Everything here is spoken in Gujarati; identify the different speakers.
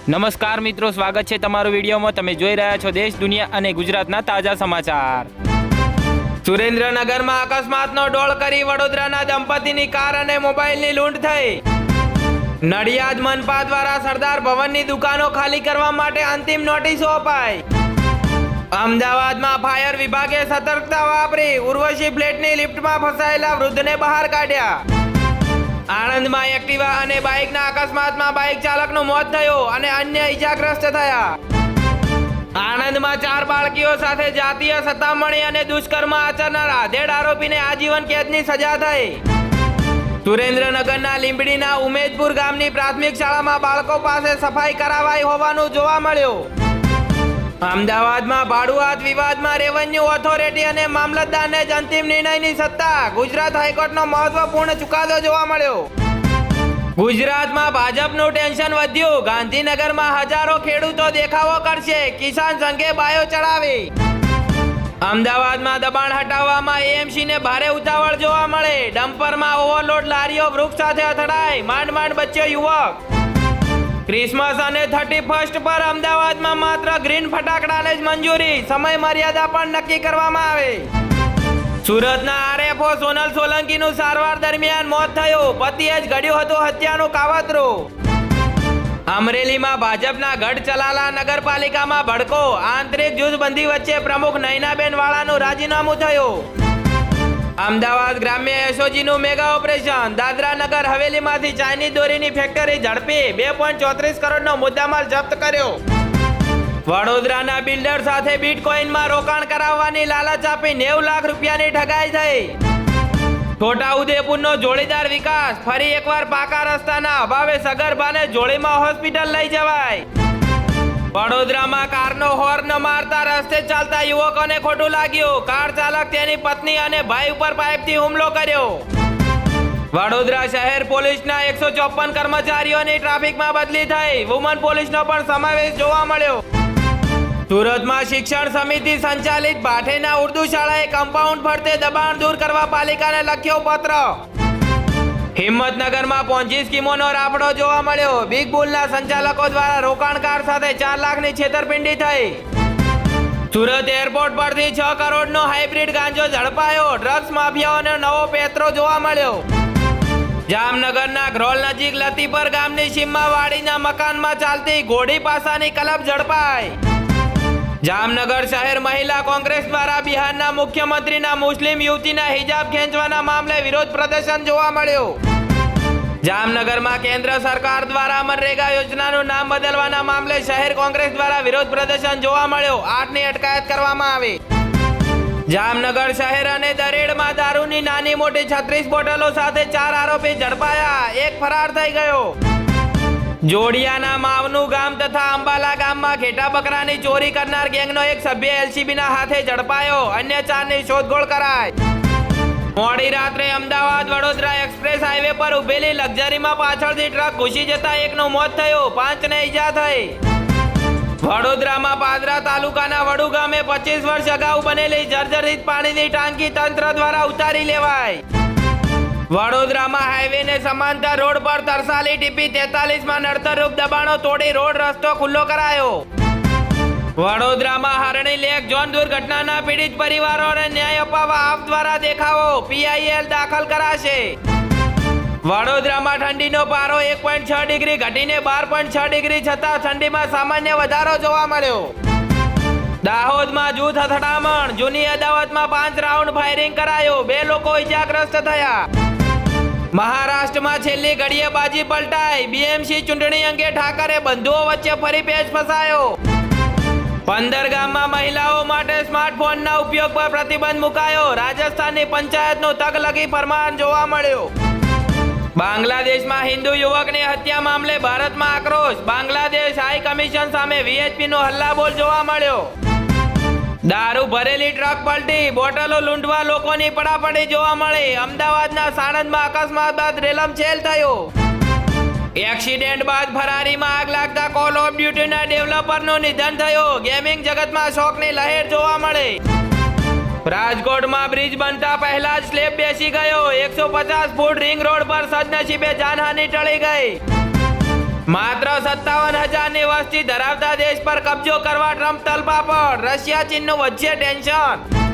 Speaker 1: નમસ્કાર મિત્રો, સ્વાગત છે તમારું વિડીયોમાં। તમે જોઈ રહ્યા છો દેશ, દુનિયા અને ગુજરાતના તાજા સમાચાર। સુરેન્દ્રનગરમાં અકસ્માતનો ડોળ કરી વડોદરાના દંપતીની કાર અને મોબાઈલની લૂંટ થઈ। નડિયાદ મનપા દ્વારા સરદાર ભવનની દુકાનો ખાલી કરવા માટે અંતિમ નોટિસો અપાઈ। અમદાવાદમાં ફાયર વિભાગે સતર્કતા વાપરી ઉર્વશી ફ્લેટની લિફ્ટમાં ફસાયેલા વૃદ્ધને બહાર કાઢ્યા। આણંદમાં એક્ટિવા અને બાઇકના અકસ્માતમાં બાઇક ચાલકનું મોત થયું અને અન્ય ઈજાગ્રસ્ત થયા। આણંદમાં 4 બાળકીઓ સાથે જાતીય સતામણી અને દુષ્કર્મ આચરનાર આધેડ આરોપીને આજીવન કેદની સજા થઈ। સુરેન્દ્રનગરના લીંબડીના ઉમેદપુર ગામની પ્રાથમિક શાળામાં બાળકો પાસે સફાઈ કરાવાઈ હોવાનું જોવા મળ્યું। અમદાવાદમાં ભાડુઆત વિવાદમાં રેવન્યુ ઓથોરિટી અને મામલતદારને જ અંતિમ નિર્ણયની સત્તા। ગુજરાત હાઈકોર્ટનો મહત્વપૂર્ણ ચુકાદો જોવા મળ્યો। ગુજરાતમાં ભાજપનું ટેન્શન વધ્યું। ગાંધીનગરમાં હજારો ખેડૂતો દેખાવો કરશે। કિસાન સંઘે બાયો ચડાવી। અમદાવાદમાં દબાણ હટાવવામાં એએમસીને ભારે ઉતાવળ જોવા મળે। ડમ્પરમાં ઓવરલોડ લારીઓ વૃક્ષ સાથે અથડાઈ, માંડ બચ્યો યુવક। ક્રિસમસ અને 31st પર અમદાવાદમાં માત્ર ગ્રીન ફટાકડાને જ મંજૂરી। સમય મર્યાદા પણ નક્કી કરવામાં આવે। સુરતના આરએફઓ સોનલ સોલંકીનું સારવાર દરમિયાન મોત થયું। પતિએ જ ઘડ્યું હતું હત્યાનું કાવતરું। અમરેલીમાં ભાજપના ગઢ ચલાલા નગરપાલિકામાં ભડકો। આંતરિક જૂથબંધી વચ્ચે પ્રમુખ નયનાબેન વાળાનું રાજીનામું થયું। અમદાવાદ ગ્રામ્ય એસઓજીનું mega operation. Dadra Nagar હવેલીમાંથી Chinese દોરીની factory ઝડપી। 2.34 કરોડનો મુદ્દામાલ જપ્ત કર્યો। વડોદરાના બિલ્ડર સાથે બિટકોઇનમાં રોકાણ કરાવવાની લાલચ આપી 90 લાખ રૂપિયાની ઠગાઈ થઈ। છોટાઉદેપુરનો જોડીદાર વિકાસ। ફરી એકવાર પાકા રસ્તાના અભાવે સગર્ભાને જોડીમાં હોસ્પિટલ લઈ જવાય। વડોદરામાં કારનો હોર્ન મારતા રસ્તે ચાલતા યુવકોને ખોટું લાગ્યું। કાર ચાલક તેની પત્ની અને ભાઈ ઉપર પાઇપથી હુમલો કર્યો। વડોદરા શહેર પોલીસના 154 કર્મચારીઓની ટ્રાફિકમાં બદલી થઈ। વુમન પોલીસનો પણ સમાવેશ જોવા મળ્યો। સુરતમાં શિક્ષણ સમિતિ સંચાલિત ભાઠેના ઉર્દુ શાળાએ કમ્પાઉન્ડ ફરતે દબાણ દૂર કરવા પાલિકાને લખ્યો પત્ર। હિંમતનગરમાં પોન્જી સ્કીમોનો રાફડો જોવા મળ્યો। બિગ બુલના સંચાલકો દ્વારા રોકાણકાર સાથે 4 લાખની છેતરપિંડી થઈ। સુરત એરપોર્ટ પરથી 6 કરોડનો હાઇબ્રિડ ગાંજો ઝડપાયો। ડ્રગ્સ માફિયાઓનો નવો પેત્રો જોવા મળ્યો। જામનગરના ગ્રોલ નજીક લતીપર ગામની સીમમાં વાડીના મકાનમાં ચાલતી ઘોડી પાસાની કલબ ઝડપાઈ। જામનગર શહેર મહિલા કોંગ્રેસ દ્વારા બિહારના મુખ્યમંત્રીના મુસ્લિમ યુવતીના હિજાબ ખેંચવાના મામલે વિરોધ પ્રદર્શન જોવા મળ્યું। જામનગરમાં કેન્દ્ર સરકાર દ્વારા મનરેગા યોજનાનું નામ બદલવાના મામલે શહેર કોંગ્રેસ દ્વારા વિરોધ પ્રદર્શન જોવા મળ્યો। 8ની અટકાયત કરવામાં આવી। જામનગર શહેર અને દરેડમાં દારૂની નાની મોટી 36 બોટલો સાથે 4 આરોપી ઝડપાયા। એક ફરાર થઈ ગયો। જોડિયાના માવનું ગામ તથા અંબાલા ગામમાં ઘેટા બકરાની ચોરી કરનાર ગેંગનો એક સભ્ય એલસીબીના હાથે ઝડપાયો। અન્ય 4ની શોધખોળ કરાઈ। મોડી રાત્રે અમદાવાદ વડોદરા એક્સપ્રેસ હાઈવે પર ઉભેલી લક્ઝરીમાં પાછળથી ટ્રક ઘૂસી જતા એકનું મોત થયું, 5ને ઈજા થઈ। વડોદરામાં પાદરા તાલુકાના વડુ ગામે 25 વર્ષ અગાઉ બનેલી જર્જરિત પાણીની ટાંકી તંત્ર દ્વારા ઉતારી લેવાઈ। વડોદરામાં હાઈવેને સમાંતર રોડ પર તરસાલી ટીપી 43માં નડતરરૂપ દબાણો તોડી રોડ રસ્તો ખુલ્લો કરાયો। વડોદરામાં હરણી લેક ઝોન દુર્ઘટનાના પીડિત પરિવારોને ન્યાય અપાવવા આપ દ્વારા દેખાવો। પીઆઈએલ દાખલ કરાશે। વડોદરામાં ઠંડીનો પારો 1.6 ડિગ્રી ઘટીને 12.6 ડિગ્રી છતાં ઠંડીમાં સામાન્ય વધારો જોવા મળ્યો। દાહોદમાં જૂથ અથડામણ। જૂની અદાવતમાં 5 રાઉન્ડ ફાયરિંગ કરાયો। 2 લોકો ઈજાગ્રસ્ત થયા। મહારાષ્ટ્રમાં છેલ્લી ઘડીએ બાજી પલટાઈ। બીએમસી ચૂંટણી અંગે ઠાકરે બંધુઓ વચ્ચે ફરી પેચ ફસાયો। 15 ગામમાં મહિલાઓ માટે સ્માર્ટફોનના ઉપયોગ પર પ્રતિબંધ મુકાયો। રાજસ્થાનની પંચાયતનું તકલગી ફરમાન જોવા મળ્યો। બાંગ્લાદેશમાં હિન્દુ યુવકની હત્યા મામલે ભારતમાં આક્રોશ। બાંગ્લાદેશ હાઈ કમિશન સામે વીએચપીનો હલ્લાબોલ જોવા મળ્યો। દારૂ ભરેલી ટ્રક પલટી, બોટલો લૂંટવા લોકોની પડાપડી જોવા મળી। અમદાવાદના સાણંદમાં અકસ્માત બાદ રેલમછેલ થયો। એક્સિડન્ટ બાદ ફરારીમાં આગ લાગતા કોલ ઓફ ડ્યુટીના ડેવલપરનું નિધન થયું। ગેમિંગ જગતમાં શોકની લહેર જોવા મળી। રાજકોટમાં બ્રિજ બનતા પહેલા જ સ્લેબ બેસી ગયો। 150 ફૂટ રિંગ રોડ પર સદનસીબે જાનહાનિ ટળી ગઈ। માત્ર 57,000ની વસ્તી ધરાવતા દેશ પર કબજો કરવા ટ્રમ્પ તલપાપડ, રશિયા ચીનનું વચ્ચે ટેન્શન.